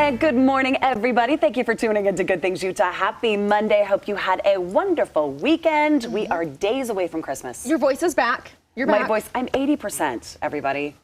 And good morning, everybody. Thank you for tuning into Good Things Utah. Happy Monday. Hope you had a wonderful weekend. We are days away from Christmas. Your voice is back. You're My back. voice, I'm 80%, everybody.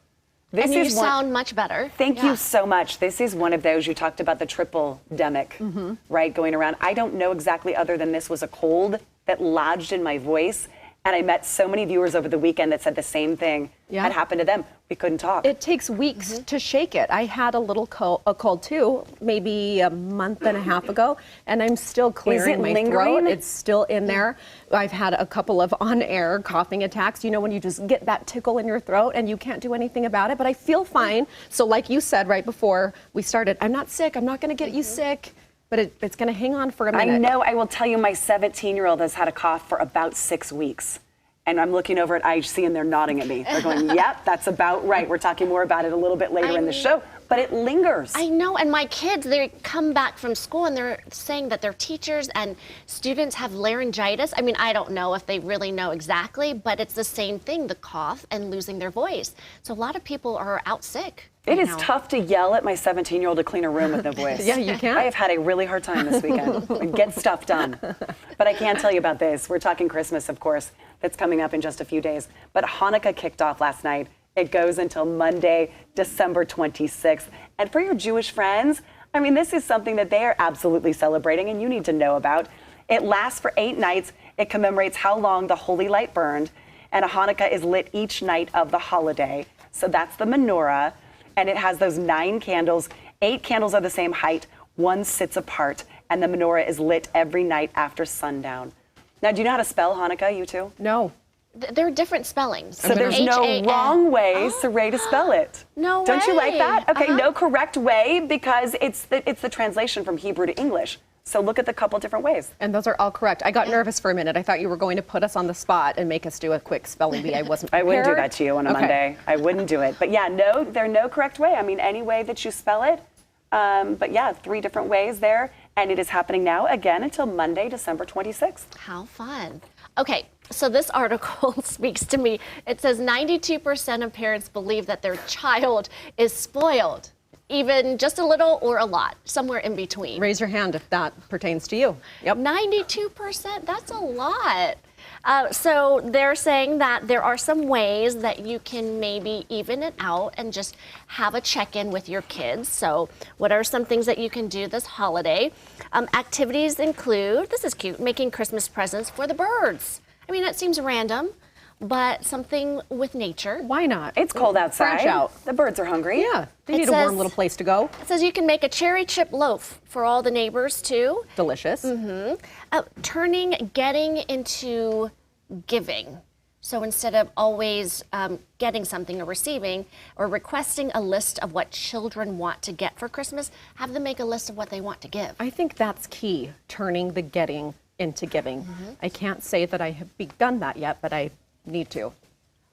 This And you is one- sound much better. Thank you so much. This is one of those, you talked about the triple-demic, right, going around. I don't know exactly other than this was a cold that lodged in my voice. And I met so many viewers over the weekend that said the same thing had happened to them. We couldn't talk. It takes weeks to shake it. I had a little cold too, maybe a month and a half ago, and I'm still clearing my lingering? throat. It's still in there. I've had a couple of on-air coughing attacks. You know, when you just get that tickle in your throat and you can't do anything about it, but I feel fine. So like you said right before we started, I'm not sick. I'm not going to get you sick. But it's going to hang on for a minute. I know. I will tell you, my 17-year-old has had a cough for about 6 weeks. And I'm looking over at IHC and they're nodding at me. They're going, yep, that's about right. We're talking more about it a little bit later in the show. But it lingers. I know, and my kids, they come back from school and they're saying that their teachers and students have laryngitis. I mean, I don't know if they really know exactly, but it's the same thing, the cough and losing their voice. So a lot are are out sick. It is tough to yell at my 17-year-old to clean a room with no voice. Yeah, you can. I have had a really hard time this weekend. And get stuff done. But I can tell you about this. We're talking Christmas, of course. That's coming up in just a few days. But Hanukkah kicked off last night. It goes until Monday, December 26th. And for your Jewish friends, I mean, this is something that they are absolutely celebrating and you need to know about. It lasts for 8 nights. It commemorates how long the holy light burned. And a Hanukkah is lit each night of the holiday. So that's the menorah. And it has those 9 candles. 8 candles are the same height. 1 sits apart. And the menorah is lit every night after sundown. Now, do you know how to spell Hanukkah, you two? No. There are different spellings. So there's no wrong way, Saray, to spell it. No Don't you like way. that? Okay, no correct way because it's the translation from Hebrew to English. So look at the couple different ways. And those are all correct. I got nervous for a minute. I thought you were going to put us on the spot and make us do a quick spelling bee. I wasn't prepared. I wouldn't do that to you on a Monday. I wouldn't do it. But yeah, no, there's no correct way. I mean, any way that you spell it. But yeah, 3 different ways there. And it is happening now again until Monday, December 26th. How fun. Okay, so this article speaks to me. It says 92% of parents believe that their child is spoiled, even just a little or a lot, somewhere in between. Raise your hand if that pertains to you. Yep. 92%, that's a lot. So they're saying that there are some ways that you can maybe even it out and just have a check-in with your kids. So what are some things that you can do this holiday? Activities include, this is cute, making Christmas presents for the birds. I mean, that seems random, but something with nature. Why not? It's cold outside. Branch out. The birds are hungry. Yeah, they need a warm little place to go. It says you can make a cherry chip loaf for all the neighbors too. Delicious. Turning getting into giving. So instead of always getting something or receiving or requesting a list of what children want to get for Christmas, have them make a list of what they want to give. I think that's key, turning the getting into giving. I can't say that I have begun that yet, but I need to.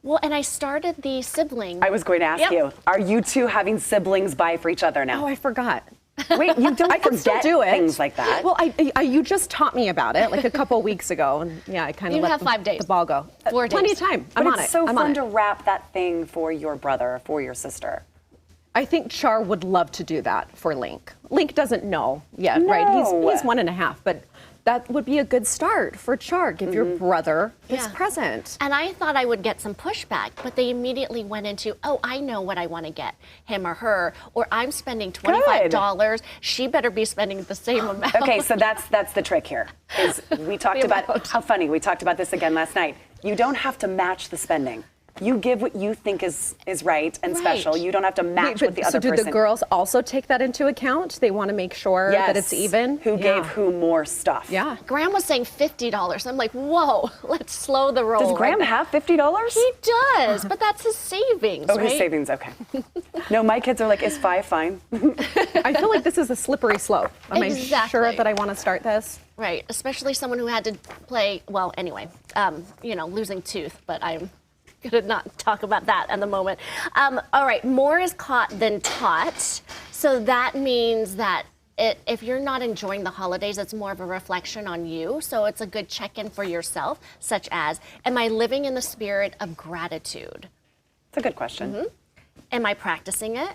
Well, and I started the sibling. I was going to ask you, are you two having siblings buy for each other now? Oh, I forgot. Wait, you don't I can still forget do it. things like that. Well, you just taught me about it like a couple weeks ago, and yeah, I kind of You let have 5 days. the ball go. 4 Plenty days. of time. But I'm on it's it. so I'm on fun it. to wrap that thing for your brother, for your sister. I think Char would love to do that for Link. Link doesn't know yet, right? He's No. 1.5, but that would be a good start for Char. Give your brother his present. And I thought I would get some pushback, but they immediately went into, oh, I know what I want to get him or her, or I'm spending $25. She better be spending the same amount. Okay, so that's the trick here. Is we talked about how funny. We talked about this again last night. You don't have to match the spending. You give what you think is right and special. You don't have to match what the other person. So do the girls also take that into account? They want to make sure that it's even? Who gave who more stuff? Yeah. Graham was saying $50. I'm like, whoa, let's slow the roll. Does Graham have $50? He does, but that's his savings, Oh, right? his savings, okay. No, my kids are like, is 5 fine? I feel like this is a slippery slope. Am I Exactly. sure that I want to start this? Right, especially someone who had to play, well, anyway, losing tooth, but I'm going to not talk about that at the moment. All right, more is caught than taught. So that means that if you're not enjoying the holidays, it's more of a reflection on you. So it's a good check-in for yourself, such as, am I living in the spirit of gratitude? It's a good question. Am I practicing it?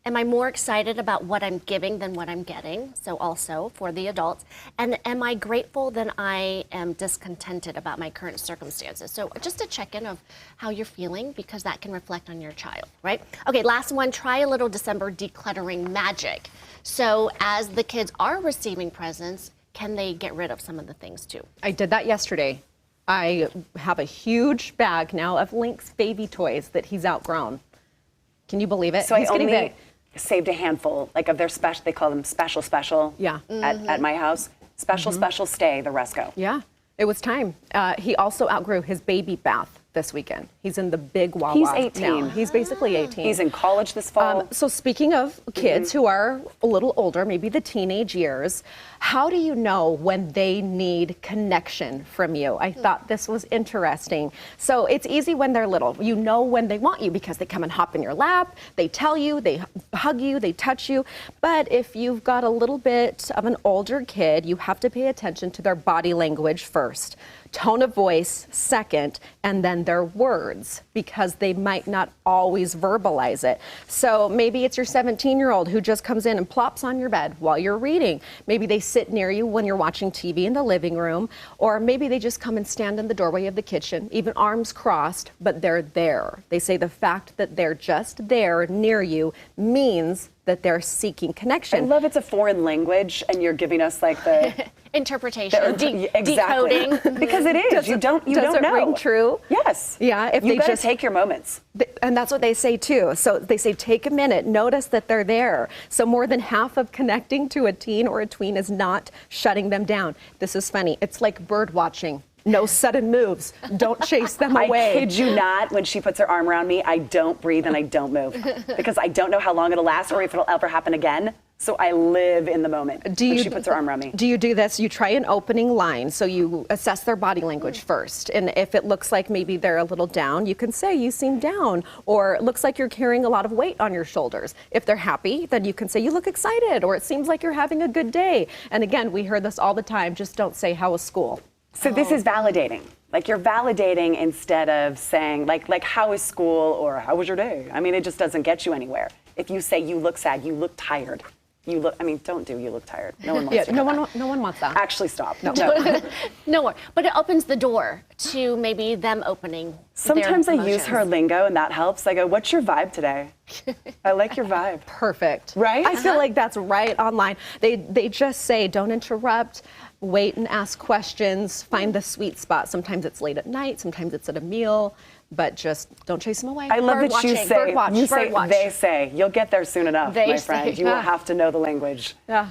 Am I more excited about what I'm giving than what I'm getting? So also for the adults. And am I grateful than I am discontented about my current circumstances? So just a check-in of how you're feeling, because that can reflect on your child, right? Okay, last one, try a little December decluttering magic. So as the kids are receiving presents, can they get rid of some of the things too? I did that yesterday. I have a huge bag now of Link's baby toys that he's outgrown. Can you believe it? So He's I getting only big. saved a handful, like of their special, they call them special. Yeah. At my house. Special stay, the rest go. Yeah, it was time. He also outgrew his baby bath this weekend. He's in the big Wawa He's 18. now. He's basically 18. He's in college this fall. So speaking of kids who are a little older, maybe the teenage years, how do you know when they need connection from you? I thought this was interesting. So it's easy when they're little. You know when they want you because they come and hop in your lap, they tell you, they hug you, they touch you. But if you've got a little bit of an older kid, you have to pay attention to their body language first, tone of voice second, and then their words, because they might not always verbalize it. So maybe it's your 17-year-old who just comes in and plops on your bed while you're reading. Maybe they sit near you when you're watching TV in the living room, or maybe they just come and stand in the doorway of the kitchen, even arms crossed, but they're there. They say the fact that they're just there near you means that they're seeking I connection. love it's a foreign language and you're giving us like the Interpretation, exactly. decoding. Because it is. You don't Does it know. ring true? Yes. Yeah, if you they gotta just take your moments. And that's what they say too. So they say take a minute, notice that they're there. So more than half of connecting to a teen or a tween is not shutting them down. This is funny. It's like bird watching. No sudden moves. Don't chase them away. I kid you not, when she puts her arm around me, I don't breathe and I don't move because I don't know how long it'll last or if it'll ever happen again. So I live in the moment when she puts her arm around me. Do you do this? You try an opening line, so you assess their body language first. And if it looks like maybe they're a little down, you can say, you seem down. Or it looks like you're carrying a lot of weight on your shoulders. If they're happy, then you can say, you look excited, or it seems like you're having a good day. And again, we hear this all the time, just don't say, how was school? So this is validating. Like you're validating instead of saying like how is school or how was your day? I mean, it just doesn't get you anywhere. If you say you look sad, you look tired. You look, I mean, don't do you look tired. No one wants to hear that. No one wants that. Actually, stop. No. No more. But it opens the door to maybe them opening. Sometimes their I use her lingo and that helps. I go, what's your vibe today? I like your vibe. Perfect. Right? I feel like that's right online. They just say, don't interrupt, wait and ask questions, find the sweet spot. Sometimes it's late at night, sometimes it's at a meal, but just don't chase them away. I love Bird that you watching. say, Bird watch, you bird say, watch. they say. You'll get there soon enough, They my say. friend. You will have to know the language. Yeah.